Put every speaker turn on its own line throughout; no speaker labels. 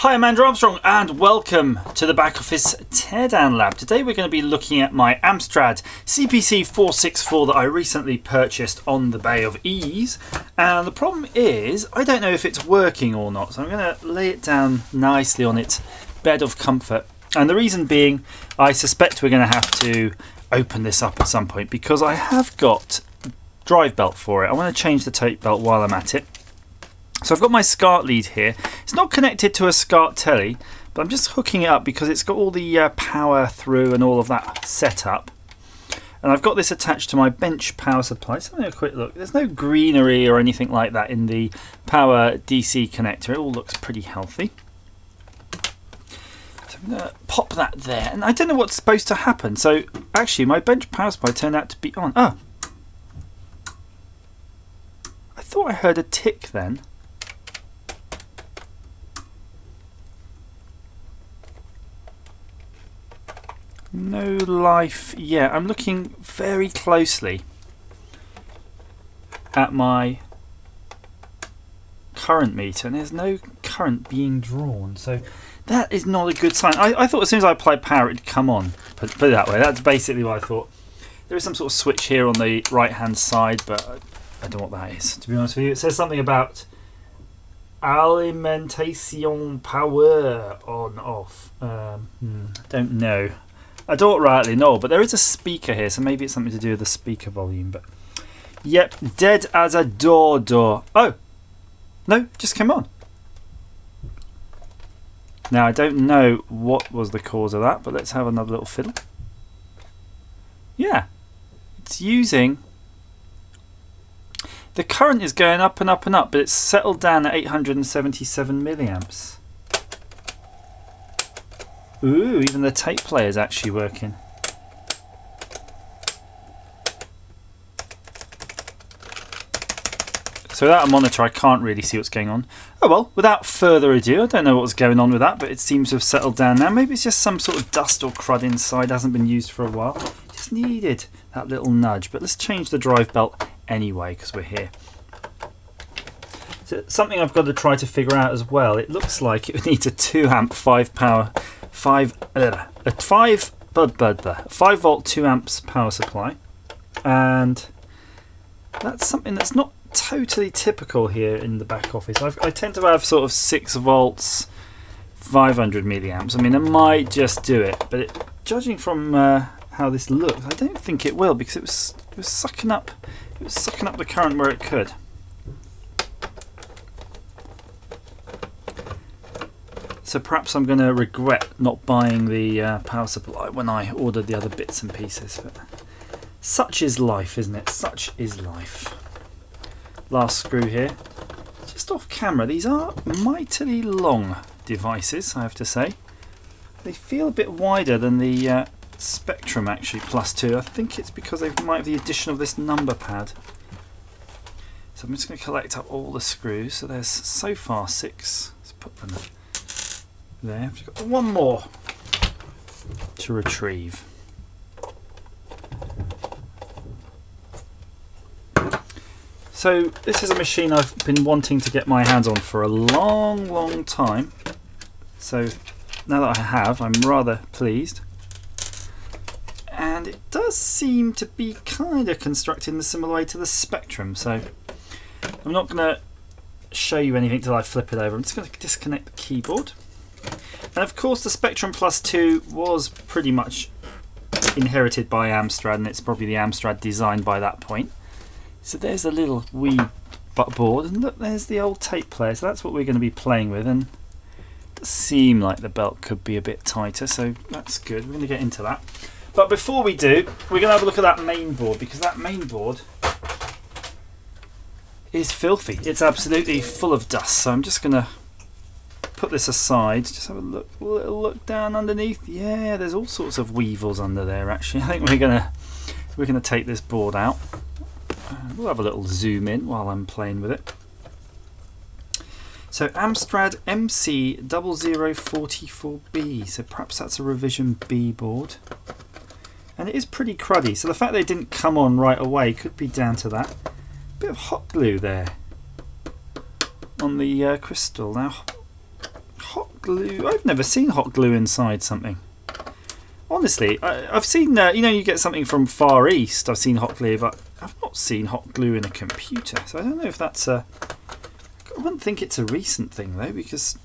Hi, I'm Andrew Armstrong and welcome to the back office teardown lab. Today we're going to be looking at my Amstrad CPC 464 that I recently purchased on the Bay of Ease, and the problem is I don't know if it's working or not, so I'm going to lay it down nicely on its bed of comfort. And the reason being, I suspect we're going to have to open this up at some point because I have got drive belt for it. I want to change the tape belt while I'm at it. So I've got my SCART lead here. It's not connected to a SCART telly, but I'm just hooking it up because it's got all the power through and all of that set up. And I've got this attached to my bench power supply. So have a quick look. There's no greenery or anything like that in the power DC connector. It all looks pretty healthy. So I'm going to pop that there. And I don't know what's supposed to happen. So actually my bench power supply turned out to be on. Oh! I thought I heard a tick then. No life yet. I'm looking very closely at my current meter and there's no current being drawn, so that is not a good sign. I thought as soon as I applied power it'd come on, put it that way. That's basically what I thought. There is some sort of switch here on the right hand side, but I don't know what that is, to be honest with you. It says something about alimentation power on off. Don't know. I don't rightly know, but there is a speaker here, so maybe it's something to do with the speaker volume. But yep, dead as a door. Oh, no, just came on. Now I don't know what was the cause of that, but let's have another little fiddle. Yeah, it's using. The current is going up and up and up, but it's settled down at 877 milliamps. Ooh, even the tape player is actually working. So without a monitor I can't really see what's going on. Oh well, without further ado, I don't know what was going on with that, but it seems to have settled down now. Maybe it's just some sort of dust or crud inside, hasn't been used for a while. Just needed that little nudge, but let's change the drive belt anyway because we're here. So something I've got to try to figure out as well, it looks like it needs a 2 amp 5 volt 2 amps power supply, and that's something that's not totally typical here in the back office. I tend to have sort of 6 volts 500 milliamps. I mean, I might just do it, but judging from how this looks, I don't think it will, because it was sucking up the current where it could. So perhaps I'm going to regret not buying the power supply when I ordered the other bits and pieces. But such is life, isn't it? Such is life. Last screw here. Just off camera, these are mightily long devices, I have to say. They feel a bit wider than the Spectrum actually, +2. I think it's because they might have the addition of this number pad. So I'm just going to collect up all the screws. So there's so far 6. Let's put them there. I've got one more to retrieve. So this is a machine I've been wanting to get my hands on for a long time. So now that I have, I'm rather pleased. And it does seem to be kind of constructed in a similar way to the Spectrum. So I'm not going to show you anything till I flip it over. I'm just going to disconnect the keyboard. And of course the Spectrum +2 was pretty much inherited by Amstrad, and it's probably the Amstrad design by that point. So there's a little wee board, and look, there's the old tape player. So that's what we're going to be playing with, and it does seem like the belt could be a bit tighter, so that's good. We're going to get into that. But before we do, we're going to have a look at that main board, because that main board is filthy. It's absolutely full of dust, so I'm just going to put this aside, just have a little look down underneath. Yeah, there's all sorts of weevils under there actually. I think we're gonna take this board out. We'll have a little zoom in while I'm playing with it. So Amstrad MC0044B, so perhaps that's a revision B board. And it is pretty cruddy, so the fact they didn't come on right away could be down to that. Bit of hot glue there on the crystal. Now, hot glue. I've never seen hot glue inside something. Honestly, I've seen, you know, you get something from Far East, I've seen hot glue, but I've not seen hot glue in a computer. So I don't know if that's a... I wouldn't think it's a recent thing though, because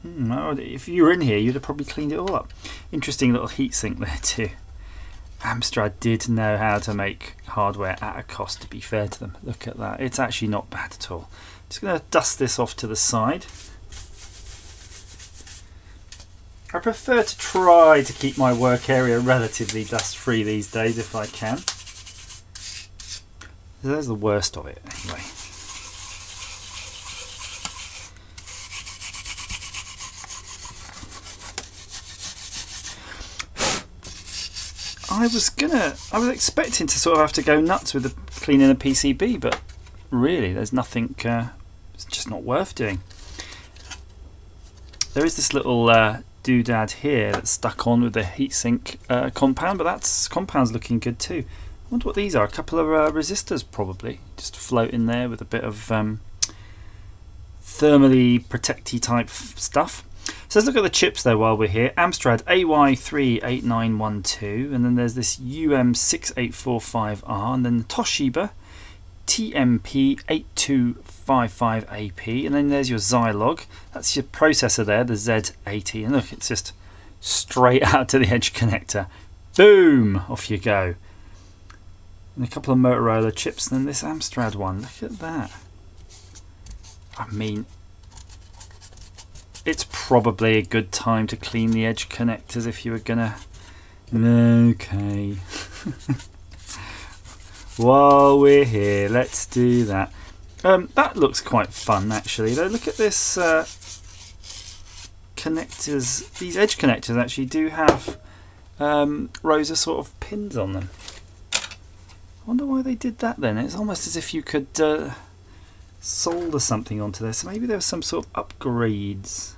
if you were in here, you'd have probably cleaned it all up. Interesting little heatsink there too. Amstrad did know how to make hardware at a cost, to be fair to them. Look at that. It's actually not bad at all. Just going to dust this off to the side. I prefer to try to keep my work area relatively dust free these days if I can. There's the worst of it anyway. I was expecting to sort of have to go nuts with cleaning a PCB, but really there's nothing, it's just not worth doing. There is this little doodad here that's stuck on with the heatsink compound, but that compound's looking good too. I wonder what these are, a couple of resistors probably, just float in there with a bit of thermally protecty type stuff. So let's look at the chips though while we're here. Amstrad AY38912, and then there's this UM6845R, and then the Toshiba TMP8255AP, and then there's your Zilog. That's your processor there, the Z80, and look, it's just straight out to the edge connector. Boom! Off you go. And a couple of Motorola chips, and then this Amstrad one. Look at that. I mean, it's probably a good time to clean the edge connectors if you were gonna... Okay. While we're here, let's do that. That looks quite fun actually. Though, look at this connectors. These edge connectors actually do have rows of sort of pins on them. I wonder why they did that then. It's almost as if you could solder something onto this. So maybe there was some sort of upgrades.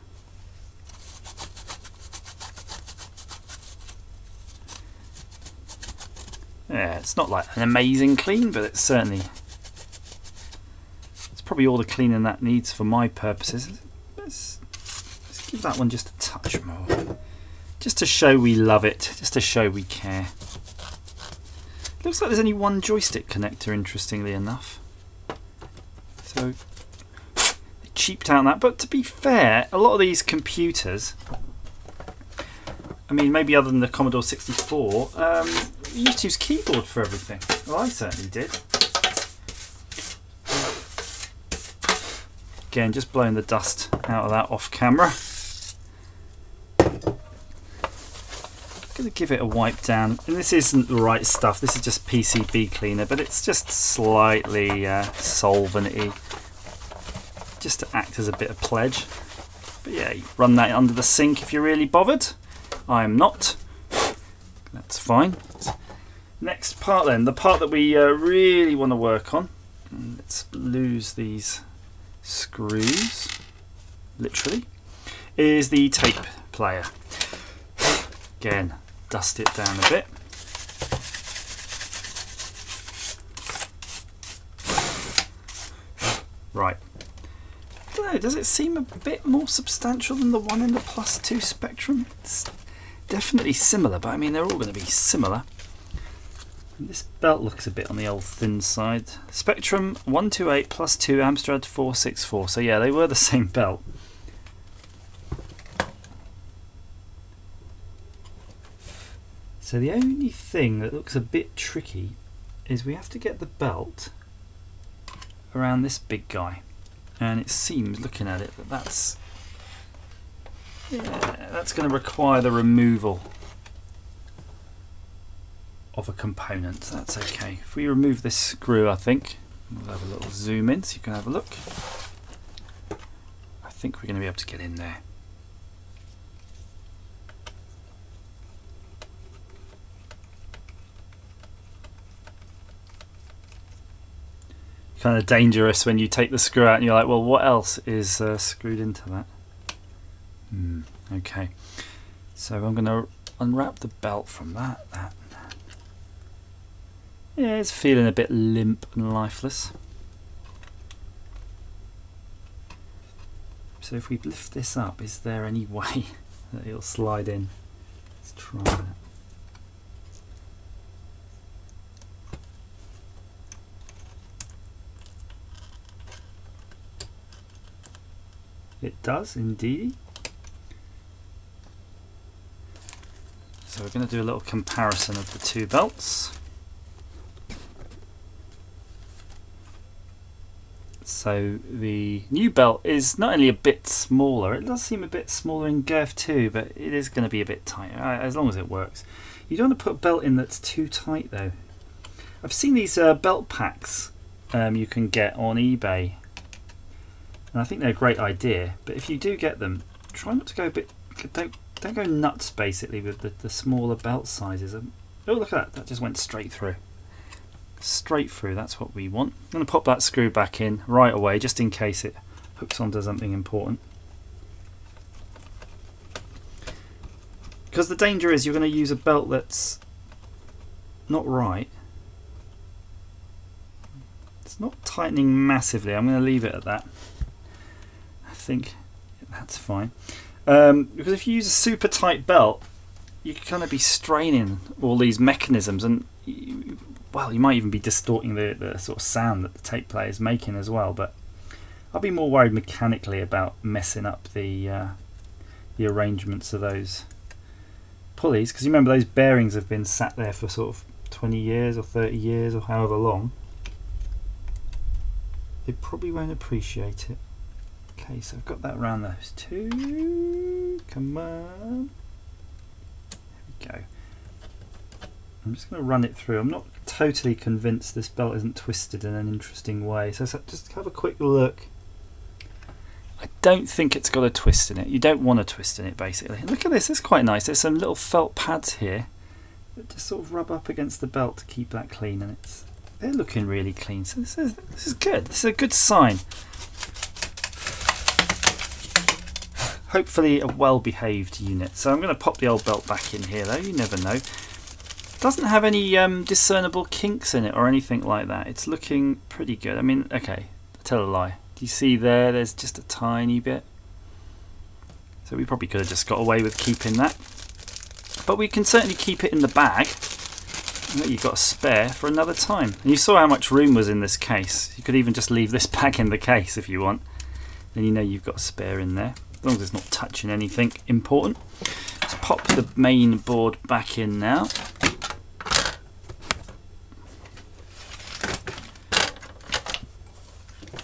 Yeah, it's not like an amazing clean, but it's certainly, it's probably all the cleaning that needs for my purposes. Let's give that one just a touch more, just to show we love it, just to show we care. Looks like there's only one joystick connector, interestingly enough. So they cheaped out on that, but to be fair, a lot of these computers, I mean, maybe other than the Commodore 64, you used to use keyboard for everything. Well, I certainly did. Again, just blowing the dust out of that off camera. I'm going to give it a wipe down. And this isn't the right stuff. This is just PCB cleaner, but it's just slightly solvent-y, just to act as a bit of pledge. But yeah, you run that under the sink if you're really bothered. I am not. That's fine. Next part then, the part that we really want to work on. Let's lose these screws, literally, is the tape player. Again, dust it down a bit. Right. I don't know, does it seem a bit more substantial than the one in the +2 Spectrum? It's definitely similar, but I mean, they're all going to be similar. And this belt looks a bit on the old thin side. Spectrum 128 +2 Amstrad 464. So yeah, they were the same belt. So the only thing that looks a bit tricky is we have to get the belt around this big guy. And it seems, looking at it, that that's going to require the removal of a component. That's okay. If we remove this screw, I think we'll have a little zoom in so you can have a look. I think we're going to be able to get in there. Kind of dangerous when you take the screw out and you're like, well, what else is screwed into that? Okay, so I'm going to unwrap the belt from that. Yeah, it's feeling a bit limp and lifeless. So if we lift this up, is there any way that it'll slide in? Let's try that. It does indeed. So we're going to do a little comparison of the two belts. So the new belt is not only a bit smaller, it does seem a bit smaller in girth too, but it is going to be a bit tighter, as long as it works. You don't want to put a belt in that's too tight though. I've seen these belt packs you can get on eBay, and I think they're a great idea, but if you do get them, try not to go a bit, don't go nuts basically with the smaller belt sizes. Oh, look at that, that just went straight through. Straight through, that's what we want. I'm going to pop that screw back in right away just in case it hooks onto something important. Because the danger is you're going to use a belt that's not right. It's not tightening massively. I'm going to leave it at that. I think that's fine. Because if you use a super tight belt, you can kind of be straining all these mechanisms, and well, you might even be distorting the sort of sound that the tape player is making as well. But I'll be more worried mechanically about messing up the arrangements of those pulleys, because you remember those bearings have been sat there for sort of 20 years or 30 years or however long. They probably won't appreciate it. Okay, so I've got that around those two. Come on. There we go. I'm just going to run it through. I'm not totally convinced this belt isn't twisted in an interesting way. So just have a quick look. I don't think it's got a twist in it. You don't want a twist in it, basically. Look at this. It's quite nice. There's some little felt pads here that just sort of rub up against the belt to keep that clean, and they're looking really clean. So this is good. This is a good sign. Hopefully a well-behaved unit. So I'm going to pop the old belt back in here, though. You never know. It doesn't have any discernible kinks in it or anything like that. It's looking pretty good. I mean, okay, tell a lie. Do you see there? There's just a tiny bit. So we probably could have just got away with keeping that. But we can certainly keep it in the bag. You've got a spare for another time. And you saw how much room was in this case. You could even just leave this bag in the case if you want. Then you know you've got a spare in there. As long as it's not touching anything important. Let's pop the main board back in now.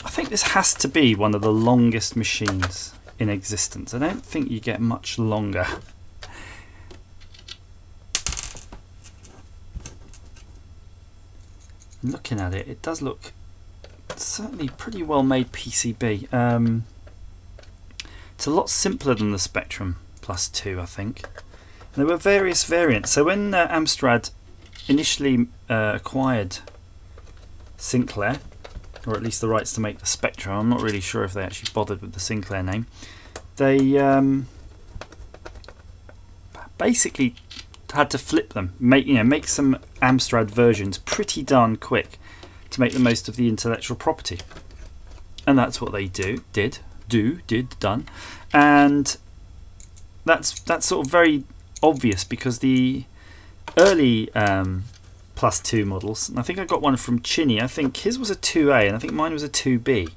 I think this has to be one of the longest machines in existence. I don't think you get much longer. Looking at it, it does look certainly pretty well made PCB. It's a lot simpler than the Spectrum Plus 2, I think. And there were various variants. So when Amstrad initially acquired Sinclair, or at least the rights to make the Spectrum, I'm not really sure if they actually bothered with the Sinclair name, they basically had to flip them, make some Amstrad versions pretty darn quick to make the most of the intellectual property. And that's what they did, and that's sort of very obvious, because the early Plus 2 models, and I think I got one from Chinny, I think his was a 2A and I think mine was a 2B.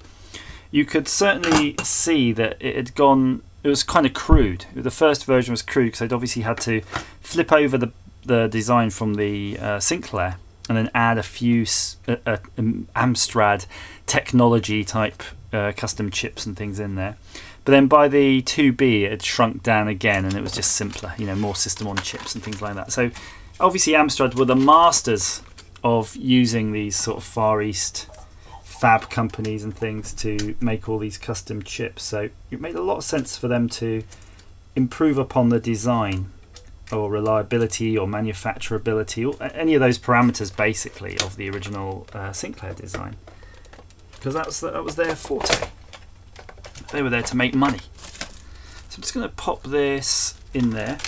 You could certainly see that it had gone, it was kind of crude. The first version was crude because they'd obviously had to flip over the design from the Sinclair and then add a few Amstrad technology type custom chips and things in there. But then by the 2B it had shrunk down again and it was just simpler, more system on chips and things like that. So obviously Amstrad were the masters of using these sort of Far East fab companies and things to make all these custom chips. So it made a lot of sense for them to improve upon the design or reliability or manufacturability or any of those parameters basically of the original Sinclair design, because that was their forte. They were there to make money. So I'm just going to pop this in there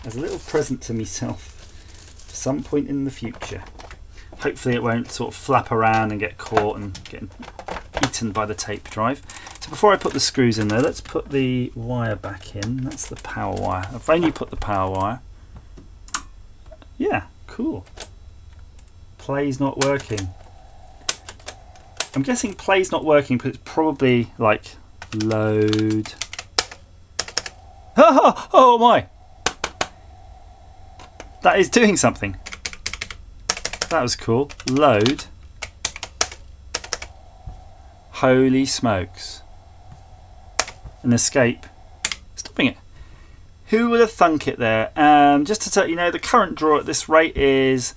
as a little present to myself for some point in the future. Hopefully it won't sort of flap around and get caught and get eaten by the tape drive. So before I put the screws in there, let's put the wire back in. That's the power wire. I've only put the power wire. Yeah, cool. Play's not working. I'm guessing play's not working, but it's probably like load. Oh my! That is doing something. That was cool. Load. Holy smokes. And escape. Stopping it. Who would have thunk it there? Just to tell you know, the current draw at this rate is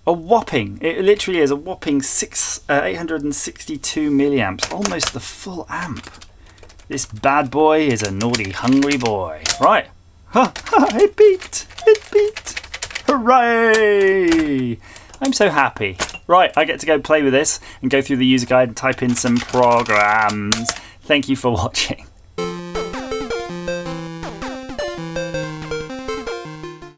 a whopping, it literally is a whopping 862 milliamps, almost the full amp. This bad boy is a naughty, hungry boy. Right. It beeped. It beeped. Hooray! I'm so happy. Right, I get to go play with this and go through the user guide and type in some programs. Thank you for watching.